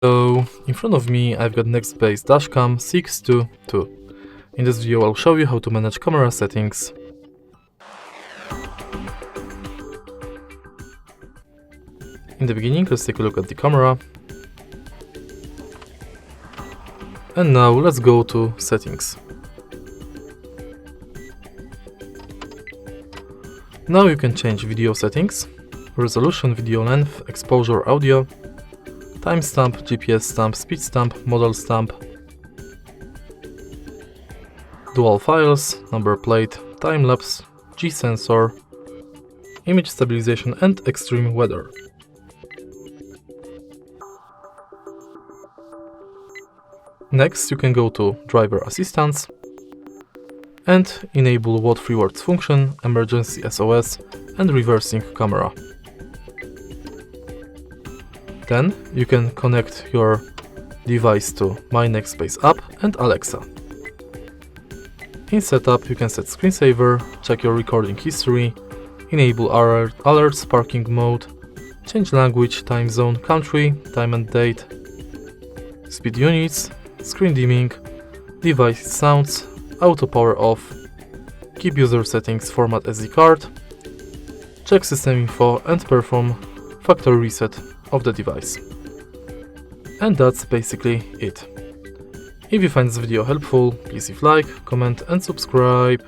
So, in front of me I've got Nextbase Dashcam 622. In this video I'll show you how to manage camera settings. In the beginning, let's take a look at the camera. And now let's go to settings. Now you can change video settings, resolution, video length, exposure, audio, timestamp, GPS stamp, speed stamp, model stamp, dual files, number plate, time-lapse, G-sensor, image stabilization and extreme weather. Next, you can go to driver assistance and enable what three words function, emergency SOS and reversing camera. Then you can connect your device to My Nextbase app and Alexa. In setup, you can set screensaver, check your recording history, enable alerts, parking mode, change language, time zone, country, time and date, speed units, screen dimming, device sounds, auto power off, keep user settings, format SD card, check system info and perform factory reset of the device. And that's basically it. If you find this video helpful, please leave like, comment and subscribe.